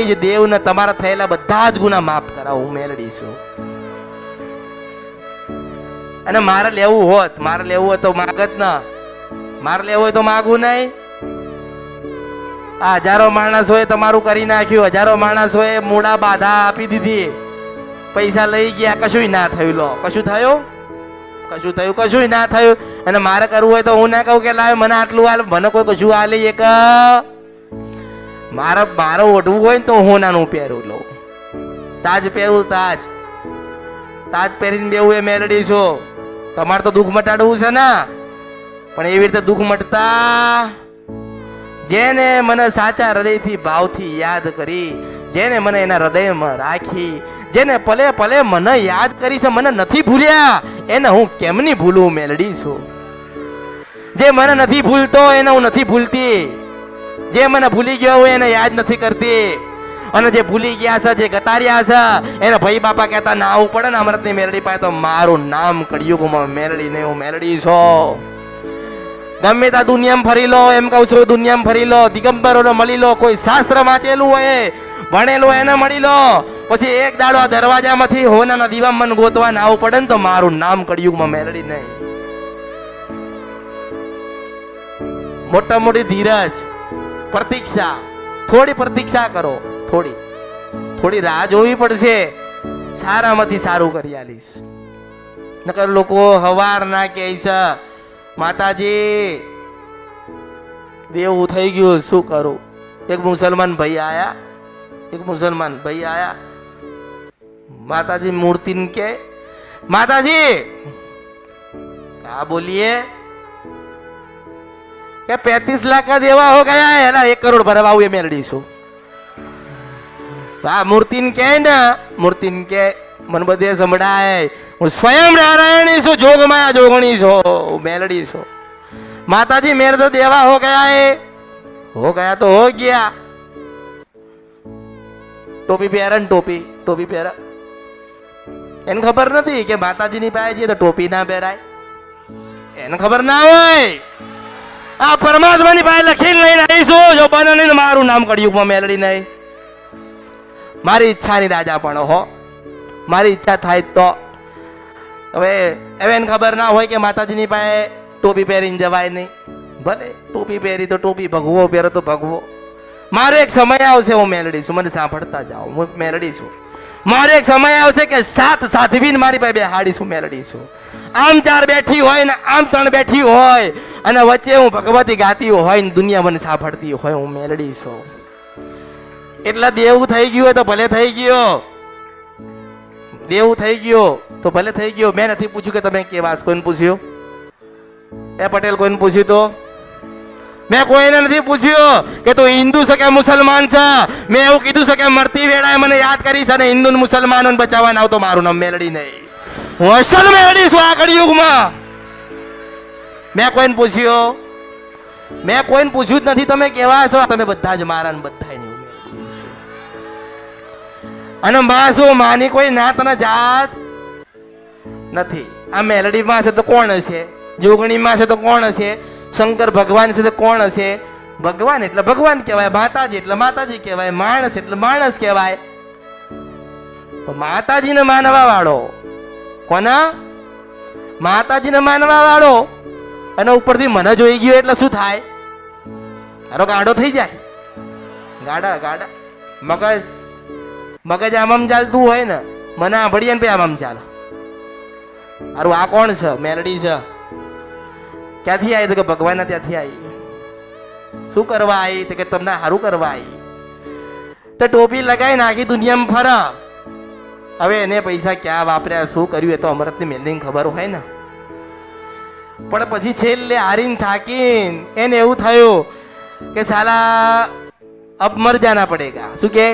જ દેવને તમારા થયેલા બધા જ ગુના માફ કરાવું. હું મેલડી છું. અને મારે લેવું હોત તો માગત ના. મારે લેવું હોય તો માગું નહીં. આ હજારો માણસોએ તમારું કરી નાખ્યું. હજારો માણસોએ મૂળા બાધા આપી દીધી, પૈસા લઈ ગયા, કશું ના થયું. લો, કશું થયું? કશું ના થયું. અને મારે કરવું હોય તો હું ના કહું કે લાવ મને આટલું હાલ, મને કોઈ કશું હાલે એક. મારે ઓઢવું હોય ને તો હું નાનું પહેરું લઉં. તાજ પહેરું, તાજ પહેરીને બેવું એ મેલડી છું. તમારે તો દુઃખ મટાડવું છે ને, પણ એવી રીતે દુઃખ મટતા જેને મને સાચા હૃદયથી ભાવથી યાદ કરી, જેને મને એના હૃદયમાં રાખી, જેને પલે પલે મને યાદ કરી છે, મને નથી ભૂલ્યા, એને હું કેમની ભૂલું મેલડી છું. જે મને નથી ભૂલતો એને હું નથી ભૂલતી. જે મને ભૂલી ગયો હું એને યાદ નથી કરતી. અને જે ભૂલી ગયા છે, જે ગતાર્યા છે, એને ભાઈ બાપા કહેતા ના આવવું પડે ને અમૃતની મેલડી પાસે, તો મારું નામ કળિયુગમાં મેલડી નહીં, હું મેલડી છું. ગમે ત્યાં દુનિયામાં ફરી લો, એમ કહું છું, દુનિયામાં ફરી લો, દિગંબરોને મળી લો, કોઈ શાસ્ત્ર વાંચેલું હોય, ભણેલું હોય એને મળી લો. પછી એક દાડો આ દરવાજામાંથી હોનાના દીવામાં મને ગોતવા ના આવવું પડે ને, તો મારું નામ કળિયુગમાં મેલડી નહીં. મોટા મોટી ધીરજ, પ્રતીક્ષા, થોડી પ્રતીક્ષા કરો. થોડી રાહ જોવી પડશે. સારામાંથી સારું કરી આલીશ. નકર લોકો હવાર ના કહે છે માતાજી દેવું થઈ ગયું, શું કરું. એક મુસલમાન ભાઈ આયા, માતાજી મૂર્તિ કે માતાજી क्या बोलिए क्या 35 लाख का देवा हो गया है ना, 1 करोड़ भरवाऊ ये मेलडी છું. મૂર્તિને કે ને, મૂર્તિને કે મને બધે સંભળાય, હું સ્વયં નારાયણી છું, જોગમાયા જોગણી છું, મેલડી છું. माताजी मेरे तो देवा हो गया है. हो गया तो हो गया. टोपी પહેરે ને ટોપી પહેરે, એને ખબર નથી કે માતાજી ની પાસે છે તો ટોપી ના પહેરાય. એને ખબર ના હોય આ પરમાત્માની પાસે લખીને લઈને આવીશું, જો બને નહીં મારું નામ કળિયુગમાં મેલડી નહીં. મારી ઈચ્છાની રાજા પણ હો, મારી ઈચ્છા થાય તો. હવે એને ખબર ના હોય કે માતાજીની પાસે ટોપી પહેરીને જવાય નહીં. ભલે ટોપી પહેરી તો ટોપી, ભગવો પહેરો તો ભગવો. મારો એક સમય આવશે, હું મેલડી છું, મને સાંભળતા જાઓ, હું મેલડી છું. મારો એક સમય આવશે કે 7 સાધવીને મારી પાસે બેહાડીશું, મેલડી છું. આમ 4 બેઠી હોય ને આમ 3 બેઠી હોય, અને વચ્ચે હું ભગવતી ગાતી હોય ને દુનિયા મને સાંભળતી હોય, હું મેલડી છું. એટલે દેવું થઈ ગયું હોય તો ભલે થઈ ગયો, દેવું થઈ ગયો તો ભલે થઈ ગયો. મેં નથી પૂછ્યું કે તમે કેવા, કોઈને પૂછ્યું? એ પટેલ કોઈને પૂછ્યું? તો મેં કોઈને નથી પૂછ્યું કે તું હિન્દુ છે કે મુસલમાન છે. મેં એવું કીધું છે કે મરતી વેળાએ મને યાદ કરી છે ને હિન્દુ મુસલમાનોને બચાવવા આવતો મારું નામ મેલડી નહીં. હું અસલ મેલડી છું આ કળિયુગમાં. મેં કોઈને પૂછ્યું જ નથી તમે કેવા છો. તમે બધા જ મારા ને બધા ની મેલડી છો. અને માં શું, માની કોઈ નાત ને જાત નથી. આ મેલડી માં છે તો કોણ હશે? જોગણી માં છે તો કોણ હશે? શંકર ભગવાન છે તો કોણ હશે? ભગવાન એટલે ભગવાન કહેવાય, માતાજી એટલે માતાજી કહેવાય, માણસ એટલે માણસ કહેવાય. માતાજીને માનવા વાળો કોના? માતાજીને માનવા વાળો. અને ઉપરથી મને જોઈ ગયો એટલે શું થાય? તારો ગાડો થઈ જાય. ગાડા મગજ આમ ચાલતું હોય ને, મને આંભળીએ ને આમ ચાલે. અરે આ કોણ છે? મેલડી છે. ક્યાંથી આવી? તો કે ભગવાન ત્યાંથી આવી. શું કરવા આવી? તો કે તમને સારું કરવા આવી. તો ટોપી લગાવી નાખી દુનિયામાં ફરા. હવે એને પૈસા ક્યાં વાપર્યા, શું કર્યું, એ તો અમૃતની મેલડીને ખબર હોય ને. પણ પછી છેલ્લે હારીને થાકીને એને એવું થયું કે સાલા અબ મર જાના પડેગા. શું કે?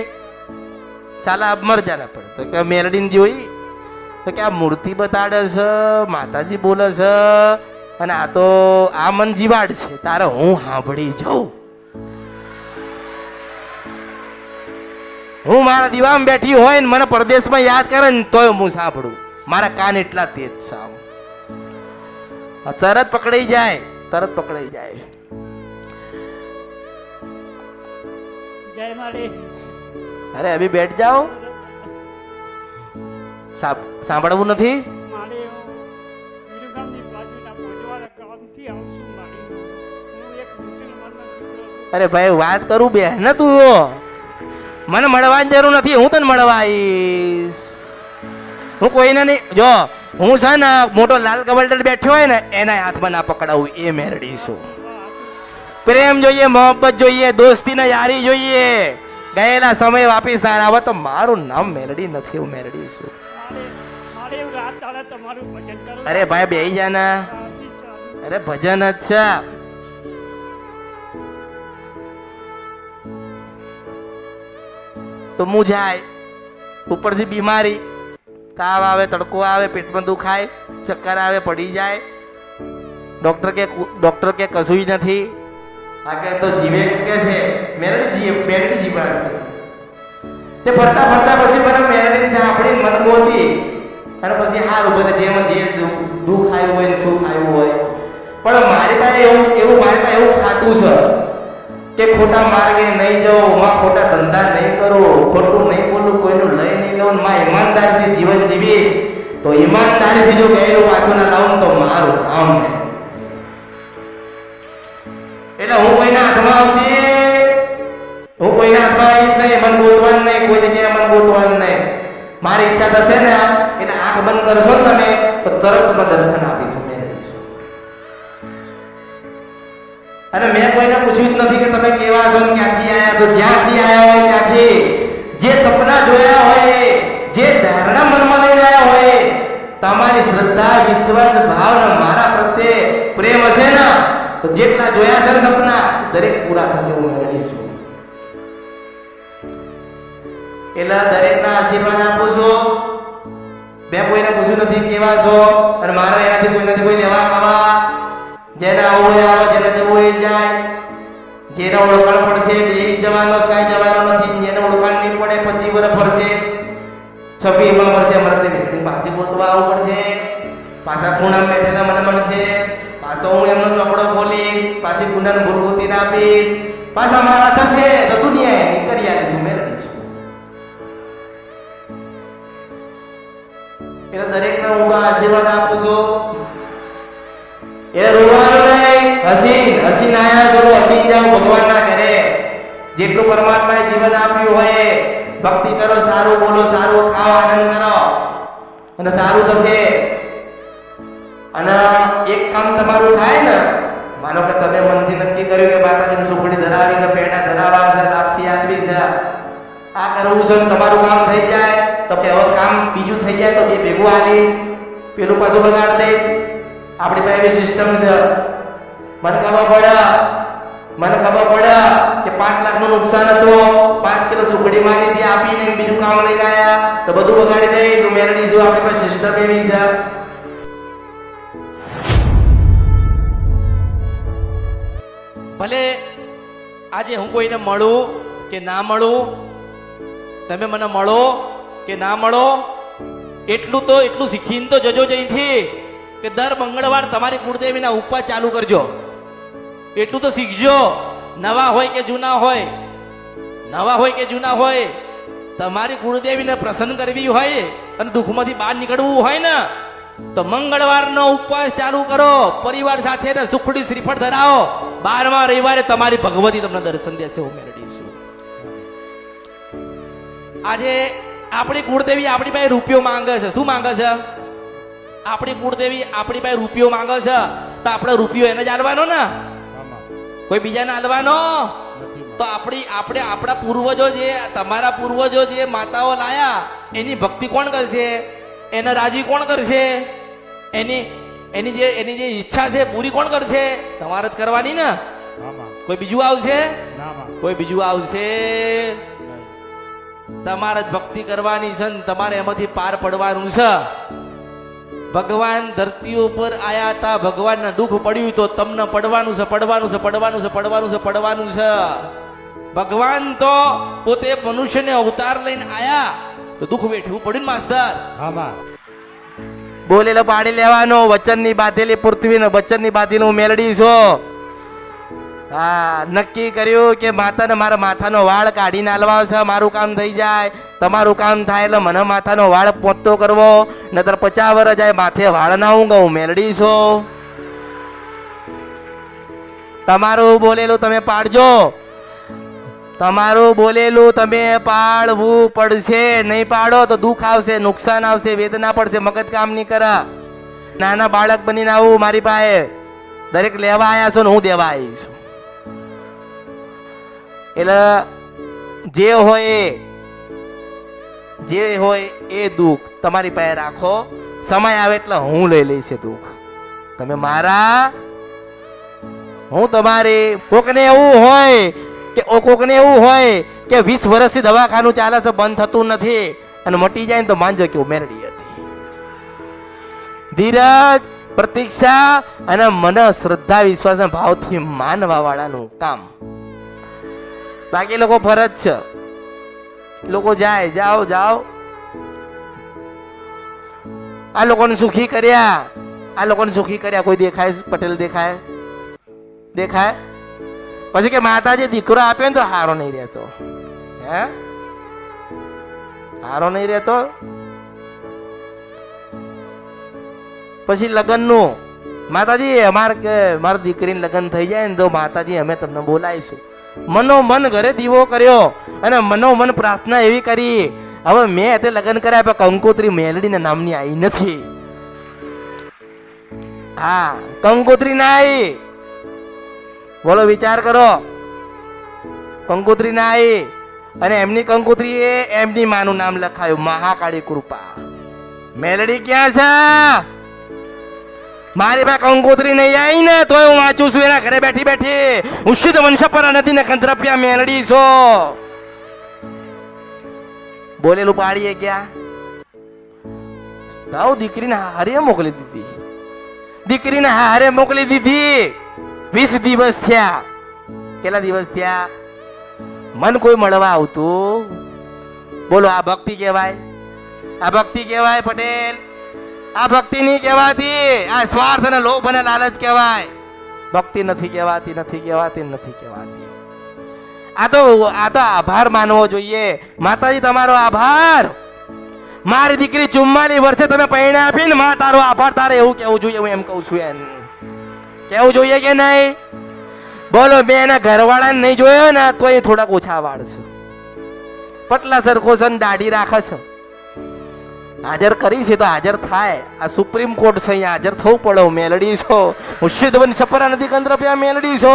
સાલા અબ મર જાના પડે. તો કે મેલડીને જોઈ તો કે આ મૂર્તિ બતાડે છે, માતાજી બોલે છે, અને આ તો આ મન જીવાડ છે. તારે હું સાંભળી જાઉં. હું મારા દીવામાં બેઠી હોય ને મને પરદેશમાં યાદ કરે ને તોય હું સાંભળું. મારા કાન એટલા તેજ છે. તરત પકડાઈ જાય. જય માડી. અરે અભી બેઠ જાઓ. સાંભળવું નથી? મારે વિરગામની બાજુના ભોજવાડા ગામથી આવું છું. મારી હું એક મુસલમાનનો દીકરો છું. અરે ભાઈ વાત કરું બે ને તું. મને મળવાની જરૂર નથી, હું તને મળવા આવીશ. હું કોઈને નહીં, જો હું છે ને મોટો લાલ કબલ્ટર બેઠ્યો હોય ને એના હાથમાં ના પકડાવું એ મેરડી છું. પ્રેમ જોઈએ, મોહબ્બત જોઈએ, દોસ્તી ને યારી જોઈએ. ગયેલા સમય વાપીસ ના આવે તો મારું નામ મેલડી નથી, હું મેલડી છું. મારે એવું રાત દાડા તમારું ભજન કરું. અરે ભાઈ બેહી જા ને. અરે ભજન જ છે. તો મું જાય ઉપરથી બીમારી, તાવ આવે, તડકો આવે, પેટમાં દુખાય, ચક્કર આવે, પડી જાય. ડોક્ટર કે કશું જ નથી. આ કે તો જીવે કે છે મેરડી જીવાડ છે. તે ફરતા ફરતા પછી મને મેરડી સાંભળી મન ગોતી અને પછી હારું બધે જેમાં જે દુઃખ આવ્યું હોય ને સુખ આવ્યું હોય. પણ મારી પાસે એવું ખાતું છે કે ખોટા માર્ગે નહીં જાઉં, માં ખોટા ધંધા નહીં કરું, ખોટું નહીં બોલું, કોઈનું લઈ નહીં લઉં, માં ઈમાનદારીથી જીવન જીવીશ. તો ઈમાનદારીથી જો ગયેલું પાછું ના લાવું તો મારું નામ નહીં. એટલે હું કોઈના હાથમાં આવીશ નહીં, મન ગોતવાનું નહીં, કોઈ જગ્યાએ મન ગોતવાનું નહીં. મારી ઈચ્છા થશે ને એટલે આંખ બંધ કરશો ને તમે તો તરત તમે દર્શન આપીશું, મેં દઈશું. અને મેં કોઈને પૂછ્યું જ નથી કે તમે કેવા છો, ક્યાંથી આવ્યા છો. જ્યાંથી આવ્યા હોય ત્યાંથી જે સપના જોયા હોય, જે ધારણા મનમાં લઈને આવ્યા હોય, તમારી શ્રદ્ધા, વિશ્વાસ, ભાવ ને મારા પ્રત્યે પ્રેમ હશે ને તો જેટલા જોયા છે સપના દરેક પૂરા થશે, હું મેળવી છું. એટલે દરેકના આશીર્વાદ આપું છું. મેં કોઈને પૂછ્યું નથી કેવા છો, અને મારા એનાથી કોઈ નથી કોઈ લેવા ખાવા. જેને આવું હોય આવે, જેને જવું હોય જાય. જેને ઓળખાણ પડશે બે જવાનો કાંઈ જવાનો નથી, જેને ઓળખાણ નહીં પડે 25 વર્ષ ફરશે, 26 મળશે, મને પાછી ગોતવા આવવું પડશે. પાછા ખૂણા બેઠેલા મને મળશે, પાછો હું એમનો ચોપડો ખોલીશ, પાછી ગુનાને ભૂલભૂતી આપીશ, પાછા મારા થશે તો દુનિયા એની કરી આવીશું, મેળવીશું. એટલે દરેકને હું આશીર્વાદ આપું છું. એ રોવાનું નહીં, હસીન આયા છો, હસીન જાઓ ભગવાનના ઘરે. જેટલું પરમાત્માએ જીવન આપ્યું હોય ભક્તિ કરો, સારું બોલો, સારું ખાઓ, આનંદ કરો અને સારું થશે. અને એક કામ તમારું થાય ને, માનો કે તમે મનથી નક્કી કર્યું કે માતાજીને સુખડી ધરાવી છે, પેડા ધરાવવા છે, લાપસી આપવી છે, આ કરવું છે, તમારું કામ થઈ જાય તો કે હવે કામ બીજું થઈ જાય તો બે ભેગું આલીશ, પેલું પાછું બગાડ દઈશ. આપણી પાસે એવી સિસ્ટમ છે. મને ખબર પડે કે 5 લાખનું નુકસાન હતું, 5 કિલો સુખડી માંગી આપીને બીજું કામ લઈને આવ્યા તો બધું બગાડી દઈશ, મેળવી છું. આપણી પાસે સિસ્ટમ એવી છે. ભલે આજે હું કોઈને મળું કે ના મળું, તમે મને મળો કે ના મળો, એટલું શીખીને તો જજો જઈથી કે દર મંગળવાર તમારી કુળદેવીના ઉપવાસ ચાલુ કરજો. એટલું તો શીખજો. નવા હોય કે જૂના હોય, તમારી કુળદેવીને પ્રસન્ન કરવી હોય અને દુઃખમાંથી બહાર નીકળવું હોય ને તો મંગળવારનો ઉપવાસ ચાલુ કરો, પરિવાર સાથે ને સુખડી શ્રીફળ ધરાવો. 12મા રવિવારે તમારી ભગવતી તમને દર્શન દેશે, હું મેળવી છું. આજે આપણી કુળદેવી આપણી પાસે રૂપિયો માંગે છે. શું માંગે છે? આપણી કુળદેવી આપણી પાસે રૂપિયો માંગે છે તો આપણે રૂપિયો એને જ આલવાનો ને, કોઈ બીજાને આલવાનો? તો આપણા પૂર્વજો જે, તમારા પૂર્વજો જે માતાઓ લાયા એની ભક્તિ કોણ કરશે? એને રાજી કોણ કરશે? એની જે ઈચ્છા છે પૂરી કોણ કરશે? તમારે જ કરવાની ને. કોઈ બીજું આવશે? કોઈ બીજું આવશે? તમારે જ ભક્તિ કરવાની છે, તમારે એમાંથી પાર પડવાનું છે. ભગવાન ધરતી ઉપર આયા હતા, ભગવાનને દુઃખ પડ્યું તો તમને પડવાનું છે. ભગવાન તો પોતે મનુષ્યને અવતાર લઈને આયા તો દુઃખ વેઠવું પડ્યું માસ્તર. બોલેલો પાડી લેવાનો, વચનની બાંધેલી પૃથ્વીને વચનની બાંધેલી હું મેલડી છું. હા, નક્કી કર્યું કે માતાને મારા માથાનો વાળ કાઢીને આલવા છે, મારું કામ થઈ જાય. તમારું કામ થાય એટલે મને માથાનો વાળ પોતતો કરવો, નતર 50 વર્ષ જાય માથે વાળ ના ઊંઘું મેલડી છો. તમારું બોલેલું તમે પાડજો, તમારું બોલેલું તમે પાળવું પડશે. નહીં પાડો તો દુઃખ આવશે, નુકસાન આવશે, વેદના પડશે, મગજ કામ નહીં કરે. નાના બાળક બનીને આવું મારી પાસે, દરેક લેવા આવ્યા છો ને હું દેવા આવી છું. એટલે જે હોય એ દુઃખ તમારી પાસે રાખો. સમય આવે એટલે હું લઈ લઈશ દુઃખ. તમે મારા, હું તમારી. કોકને એવું હોય કે 20 વર્ષથી દવાખાનું ચાલે છે, બંધ થતું નથી, અને મટી જાય ને તો માનજો કે મેરડી હતી. ધીરજ, પ્રતીક્ષા અને મને શ્રદ્ધા વિશ્વાસ ભાવથી માનવા વાળાનું કામ. બાકી લોકો ફરજ છે, લોકો જાય, જાઓ. આ લોકોને સુખી કર્યા, કોઈ દેખાય? પટેલ દેખાય? પછી કે માતાજી દીકરો આપ્યો ને તો હારો નહીં રહેતો. હારો નહીં રહેતો. પછી લગ્નનું, માતાજી મારી દીકરીને લગ્ન થઈ જાય ને તો માતાજી અમે તમને બોલાવીશું. મનોમન ઘરે દીવો કર્યો અને મનોમન પ્રાર્થના એવી કરી. હવે મેં તે લગ્ન કર્યા પણ કંકોત્રી મેલડીના નામની આવી નથી. હા, કંકોત્રી ના આવી. બોલો, વિચાર કરો. કંકોત્રી ના આવી, અને એમની કંકોત્રી એ એમની માનું નામ લખાયું, મહાકાળી કૃપા. મેલડી ક્યાં છે? મારી પાસે કંકોત્રી નહીં આવી ને તોય હું વાંચું છું એના ઘરે બેઠી. ઉષિત વંશ પર નથી ને કંદ્રપ્યા મેલડી છો. બોલેલું પાડીએ ગયા. તાવ દીકરીને હારે મોકલી દીધી. 20 દિવસ થયા. કેટલા દિવસ થયા? મન કોઈ મળવા આવતું? બોલો, આ ભક્તિ કહેવાય? પટેલ, આ ભક્તિ નહીં કહેવાતી. આ સ્વાર્થ અને લોભ અને લાલચ કહેવાય. ભક્તિ નથી કહેવાતી. આ તો આભાર માનવો જોઈએ. માતાજી તમારો આભાર. મારી દીકરી 44 વર્ષે તમે પૈણા આપીને માં તારો આભાર. તારે એવું કેવું જોઈએ, હું એમ કહું છું. કેવું જોઈએ કે નહીં? બોલો, મેં એના ઘરવાળાને નહીં જોયો ને તો એ થોડાક ઓછા વાળ છે, પટલા સરખો છે, દાઢી રાખે છે. હાજર કરી છે તો હાજર થાય. આ સુપ્રીમ કોર્ટ છે, અહીંયા હાજર થવું પડે. મેલડી છો, ઉષિત વંશ પર નથી કંદ્રપ્યા મેલડી છો.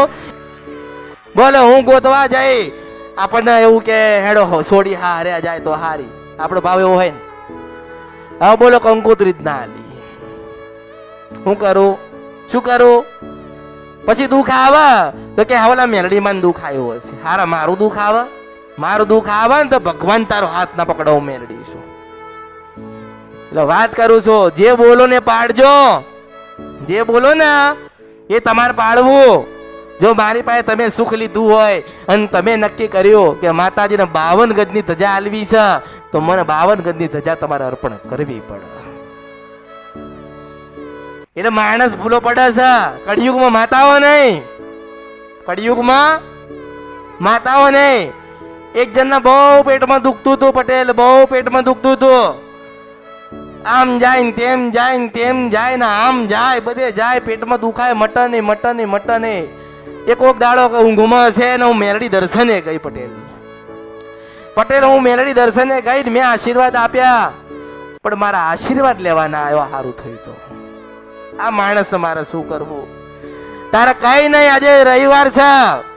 બોલો, હું ગોતવા જઈ, આપણને એવું કે હેડો છોડી હારે જાય તો હારી, આપણો ભાવ એવો હોય ને. હવે બોલો, કંકોત્રી જ ના આલી. શું કરું? પછી દુઃખ આવે તો કે હવલા મેલડીમાં દુઃખ આવ્યું હશે. હારા, મારું દુઃખ આવે ને તો ભગવાન તારો હાથ ના પકડાવ મેલડી છું. એટલે વાત કરું છું, જે બોલો ને પાડજો. જે બોલો ને એ તમારે પાડવું. જો મારી પાસે તમે સુખ લીધું હોય અને તમે નક્કી કર્યું કે માતાજીને 52 ગજની ધજા આલવી છે, તો મને 52 ગજની ધજા તમારે અર્પણ કરવી પડે. એટલે માણસ ભૂલો પડે છે. કળિયુગમાં માતાઓ નહીં. એક જણના બહુ પેટમાં દુખતું હતું, પટેલ, બહુ પેટમાં દુખતું હતું. આમ જાય ને તેમ જાય ને આમ જાય, બધે જાય, પેટમાં દુખાય, મટે નહીં. એક દાડો ઊંઘમાં છે ને હું મેલડી દર્શને ગઈ. પટેલ, હું મેલડી દર્શને ગઈ, મેં આશીર્વાદ આપ્યા, પણ મારા આશીર્વાદ લેવાના આવ્યા. સારું થયું તો આ માણસ મારે શું કરવું? તારે કઈ નહીં. આજે રવિવાર છે,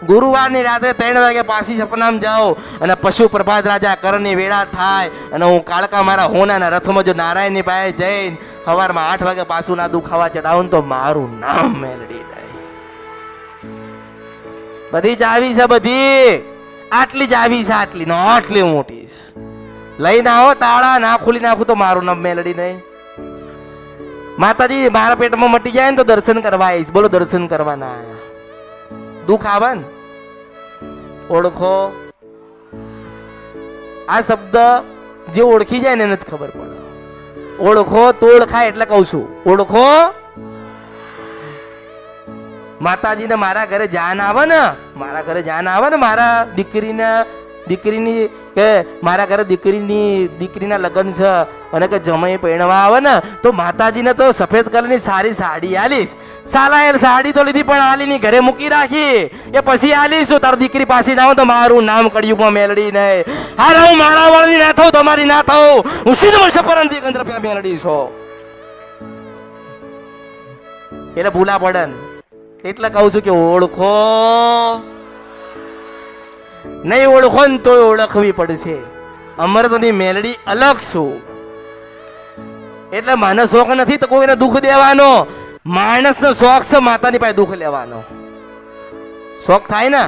ગુરુવારની રાત્રે 3 વાગે પાછી સપનામ જાઓ અને પશુ પ્રભાત રાજા કરની વેળા થાય અને હું કાળકા મારા હોનાના રથમાં જો નારાયણની પાસે જઈને સવારમાં 8 વાગે પાછું ના દુખાવા ચડાવું તો મારું નામ મેલડી જાય. બધી ચાવી છે, આટલી ચાવી છે, આટલી મોટી લઈને આવો. તાળા ના ખોલી નાખું તો મારું નામ મેલડી નહીં. માતાજી મારા પેટમાં મટી જાય ને તો દર્શન કરવા આવીશ. બોલો, દર્શન કરવાના આયા. દુઃખ આવે ને ઓળખો. આ શબ્દ જે ઓળખી જાય ને એને જ ખબર પડે. ઓળખો તો ઓળખાય, એટલે કહું છું. ઓળખો માતાજીને મારા ઘરે જાન આવે ને, મારા ઘરે જાન આવે ને, મારા દીકરીની કે મારા ઘરે દીકરીના લગ્ન છે અને કે જમાઈ પહેણવા આવે ને, તો માતાજીને તો સફેદ કલરની સારી સાડી આલીશ. સાલા એ સાડી તો લીધી પણ આલીની ઘરે મૂકી રાખી. એ પછી આલીશું તારી દીકરી પાસે જાઉં તો મારું નામ કળિયુગમાં મેલડી નહીં. હારે હું મારા વાળની ના થઉં, તમારી ના થઉં. હું સીધું મળશે પરંતી ગંદ્રપ્યા મેલડી છો. એટલે ભૂલા પડે ને. એટલે કહું છું કે ઓળખો નહીં, ઓળખો ને તો ઓળખવી પડશે. અમરતની મેલડી અલગ છું. એટલે મને શોખ નથી તો કોઈને દુઃખ દેવાનો. માણસનો શોખ છે માતાની પાસે દુઃખ લેવાનો. શોખ થાય ને.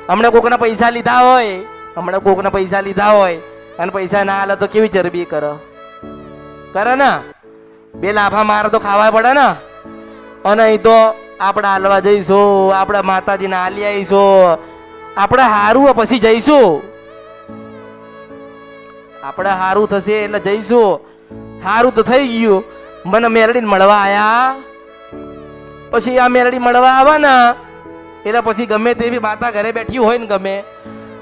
હમણાં કોકના પૈસા લીધા હોય, અને પૈસા ના હાલે તો કેવી ચરબી કરે ને. બે લાફા મારે તો ખાવા પડે ને. અને અહીં તો આપણે હાલવા જઈશું, આપણે માતાજીને હાલી આવીશું, આપણે હારું પછી જઈશું, આપણે હારું થશે એટલે જઈશું. હારું તો થઈ ગયું. મને મેલડીને મળવા આયા, પછી આ મેલડી મળવા આવે ને એટલે પછી ગમે તેવી માતા ઘરે બેઠી હોય ને, ગમે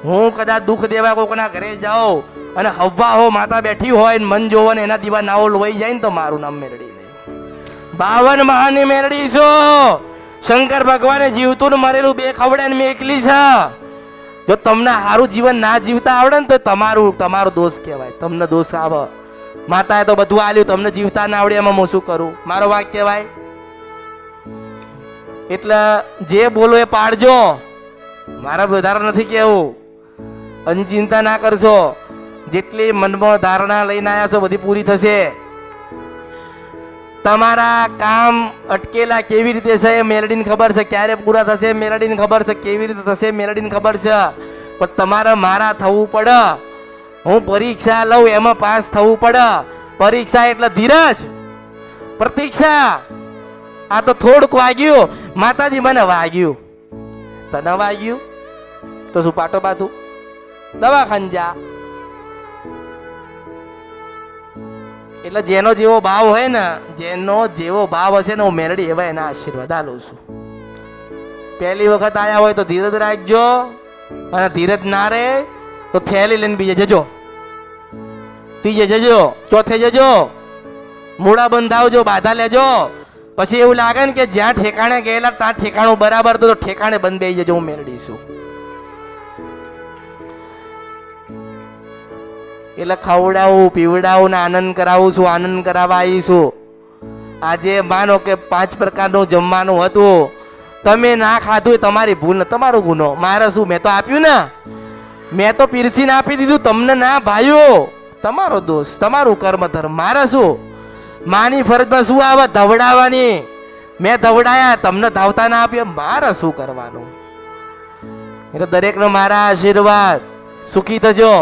હું કદાચ દુઃખ દેવા કોકના ઘરે જાઉં અને હવા હો માતા બેઠી હોય ને મન જોવો ને એના દીવા નાવો લોહી જાય ને તો મારું નામ મેલડી નહીં. 52 મહાની મેલડી છો. શંકર ભગવાને જીવતું ને મરેલું બે ખવડે ને મેં એકલી છે. જો તમને સારું જીવન ના જીવતા આવડે ને તો તમારો દોષ કહેવાય. તમને દોષ આવે. માતાએ તો બધું આલ્યું, તમને જીવતા ના આવડે એમાં હું શું કરું? મારો વાક કહેવાય. એટલે જે બોલો એ પાડજો. મારા વધારે નથી કેવું. અનચિંતા ના કરશો. જેટલી મનમાં ધારણા લઈને આવ્યા છો બધી પૂરી થશે. તમારા કામ અટકેલા કેવી રીતે છે એ મેલડીને ખબર છે. ક્યારે પૂરા થશે મેલડીને ખબર છે. કેવી રીતે થશે મેલડીને ખબર છે. પણ તમારે મારા થવું પડે. હું પરીક્ષા લઉં એમાં પાસ થવું પડે. પરીક્ષા એટલે ધીરજ, પ્રતીક્ષા. આ તો થોડુંક વાગ્યું, માતાજી મને વાગ્યું. તને વાગ્યું તો શું પાટો બાતું દવાખાને જા. એટલે જેનો જેવો ભાવ હોય ને, જેનો જેવો ભાવ હશે ને, હું મેલડી એવા એના આશીર્વાદ આલું છું. પહેલી વખત આયા હોય તો ધીરજ રાખજો, અને ધીરજ ના રહે તો થેલી લઈને બીજે જજો, ત્રીજે જજો, ચોથે જજો, મૂળા બંધાવજો, બાધા લેજો. પછી એવું લાગે ને કે જ્યાં ઠેકાણે ગયેલા ત્યાં ઠેકાણું બરાબર તો ઠેકાણે બંધાઈ જજો. હું મેલડી છું. એટલે ખવડાવું, પીવડાવું ને આનંદ કરાવું છું. આનંદ કરાવવા આવીશું. આજે માનો કે 5 પ્રકારનું જમવાનું હતું, તમે ના ખાધું તમારી ભૂલ ને તમારો ગુનો. મારે શું? મેં તો આપ્યું ને, મેં તો પીરસીને આપી દીધું. તમને ના ભાઈઓ, તમારો દોષ, તમારું કર્મ ધર્મ. મારે શું? માની ફરજમાં શું આવે? ધવડાવવાની. મેં ધવડાયા, તમને ધાવતા ના આપ્યા, મારે શું કરવાનું? એટલે દરેકનો મારા આશીર્વાદ. સુખી થજો.